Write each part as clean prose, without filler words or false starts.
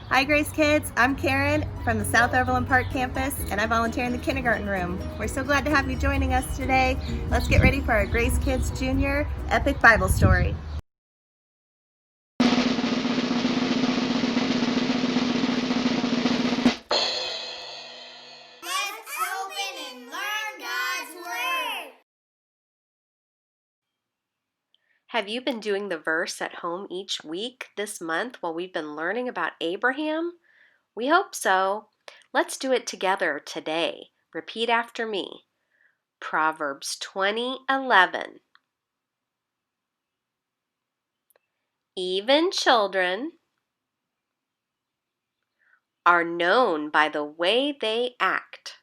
Hi Grace Kids, I'm Karen from the South Overland Park campus and I volunteer in the kindergarten room. We're so glad to have you joining us today. Let's get ready for our Grace Kids Jr. Epic Bible Story. Let's open and learn God's Word. Have you been doing the verse at home each week this month while we've been learning about Abraham? We hope so. Let's do it together today. Repeat after me. Proverbs 20:11. Even children are known by the way they act,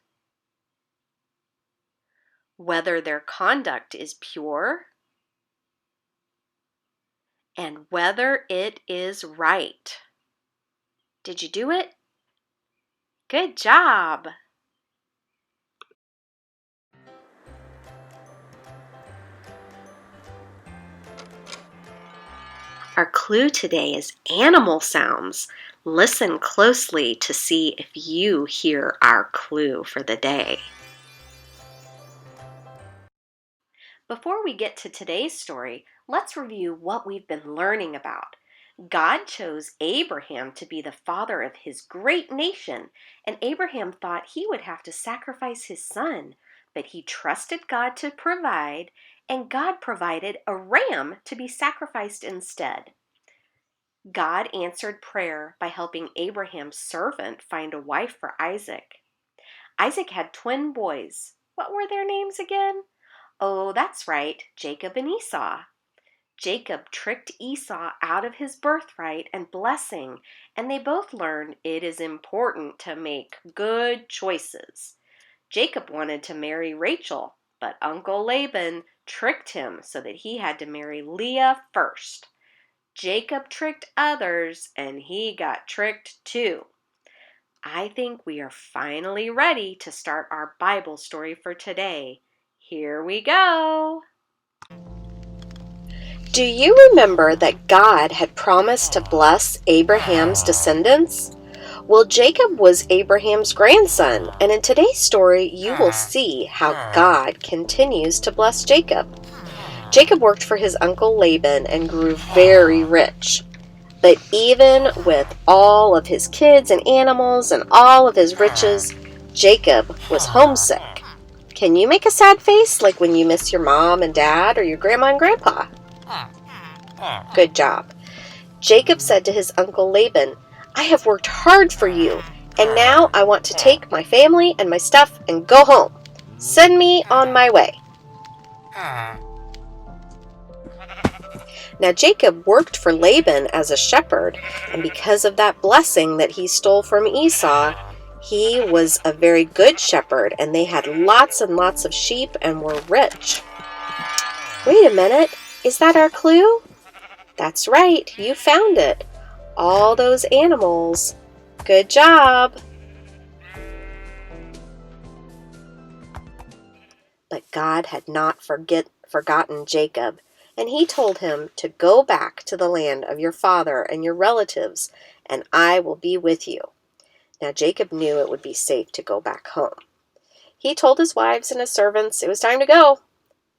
whether their conduct is pure and whether it is right. Did you do it? Good job! Our clue today is animal sounds. Listen closely to see if you hear our clue for the day. Before we get to today's story, let's review what we've been learning about. God chose Abraham to be the father of his great nation, and Abraham thought he would have to sacrifice his son, but he trusted God to provide, and God provided a ram to be sacrificed instead. God answered prayer by helping Abraham's servant find a wife for Isaac. Isaac had twin boys. What were their names again? Oh, that's right, Jacob and Esau. Jacob tricked Esau out of his birthright and blessing, and they both learned it is important to make good choices. Jacob wanted to marry Rachel, but Uncle Laban tricked him so that he had to marry Leah first. Jacob tricked others, and he got tricked too. I think we are finally ready to start our Bible story for today. Here we go! Do you remember that God had promised to bless Abraham's descendants? Well, Jacob was Abraham's grandson, and in today's story, you will see how God continues to bless Jacob. Jacob worked for his uncle Laban and grew very rich. But even with all of his kids and animals and all of his riches, Jacob was homesick. Can you make a sad face like when you miss your mom and dad or your grandma and grandpa? Good job. Jacob said to his uncle Laban, "I have worked hard for you, and now I want to take my family and my stuff and go home. Send me on my way." Now Jacob worked for Laban as a shepherd, and because of that blessing that he stole from Esau, he was a very good shepherd, and they had lots and lots of sheep and were rich. Wait a minute, is that our clue? That's right, you found it. All those animals. Good job! But God had not forgotten Jacob, and he told him to go back to the land of your father and your relatives, and I will be with you. Now Jacob knew it would be safe to go back home. He told his wives and his servants it was time to go,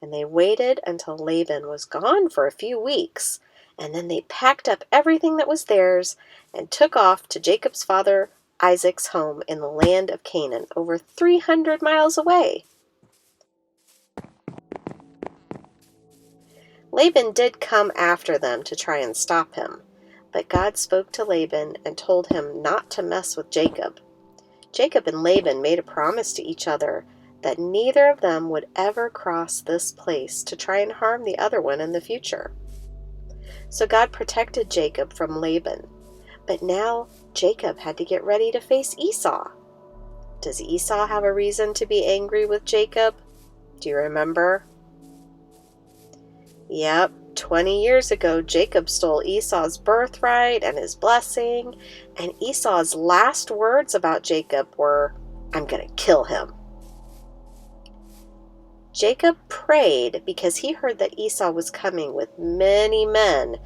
and they waited until Laban was gone for a few weeks, and then they packed up everything that was theirs and took off to Jacob's father Isaac's home in the land of Canaan, over 300 miles away. Laban did come after them to try and stop him, but God spoke to Laban and told him not to mess with Jacob. Jacob and Laban made a promise to each other that neither of them would ever cross this place to try and harm the other one in the future. So God protected Jacob from Laban, but now Jacob had to get ready to face Esau. Does Esau have a reason to be angry with Jacob? Do you remember? Yep, 20 years ago, Jacob stole Esau's birthright and his blessing, and Esau's last words about Jacob were, "I'm going to kill him." Jacob prayed because he heard that Esau was coming with many men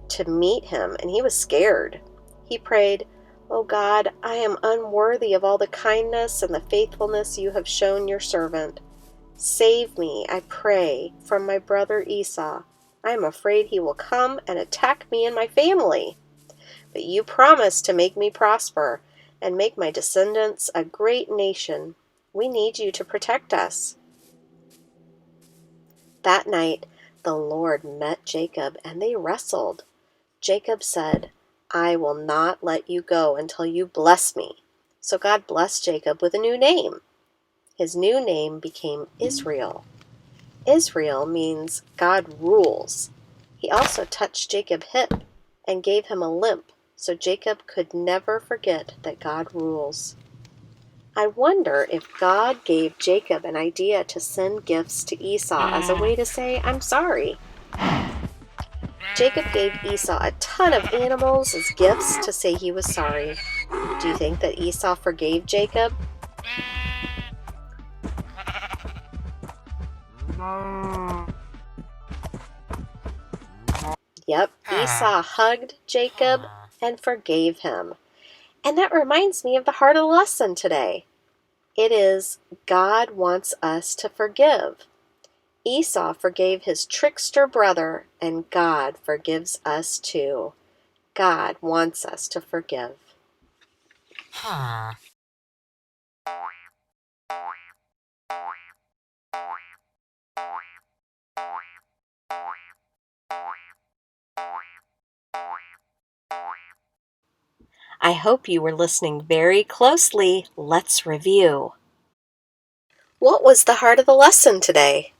to meet him, and he was scared. He prayed, O God, I am unworthy of all the kindness and the faithfulness you have shown your servant. Save me, I pray, from my brother Esau. I am afraid he will come and attack me and my family. But you promised to make me prosper and make my descendants a great nation. We need you to protect us. That night, the Lord met Jacob, and they wrestled. Jacob said, I will not let you go until you bless me. So God blessed Jacob with a new name. His new name became Israel. Israel means God rules. He also touched Jacob's hip and gave him a limp, so Jacob could never forget that God rules. I wonder if God gave Jacob an idea to send gifts to Esau as a way to say, I'm sorry. Jacob gave Esau a ton of animals as gifts to say he was sorry. Do you think that Esau forgave Jacob? Yep, Esau hugged Jacob and forgave him. And that reminds me of the heart of the lesson today. It is, God wants us to forgive. Esau forgave his trickster brother, and God forgives us too. God wants us to forgive. I hope you were listening very closely. Let's review. What was the heart of the lesson today?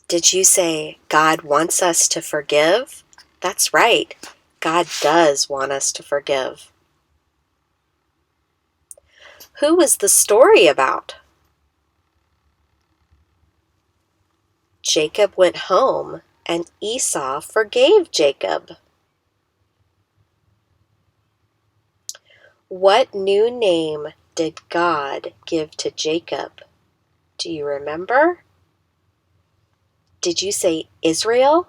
Did you say God wants us to forgive? That's right. God does want us to forgive. Who was the story about? Jacob went home and Esau forgave Jacob. What new name did God give to Jacob? Do you remember? Did you say Israel?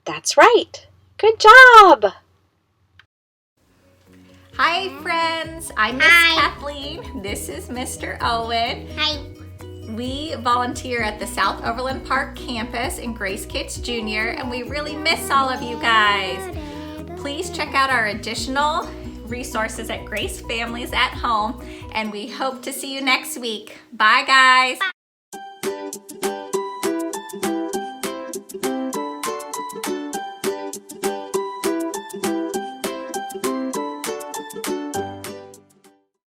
That's right. Good job. Hi friends, I'm Miss Kathleen. This is Mr. Owen. Hi. We volunteer at the South Overland Park campus in Grace Kids Jr. and we really miss all of you guys. Please check out our additional resources at Grace Families at Home and we hope to see you next week. Bye guys.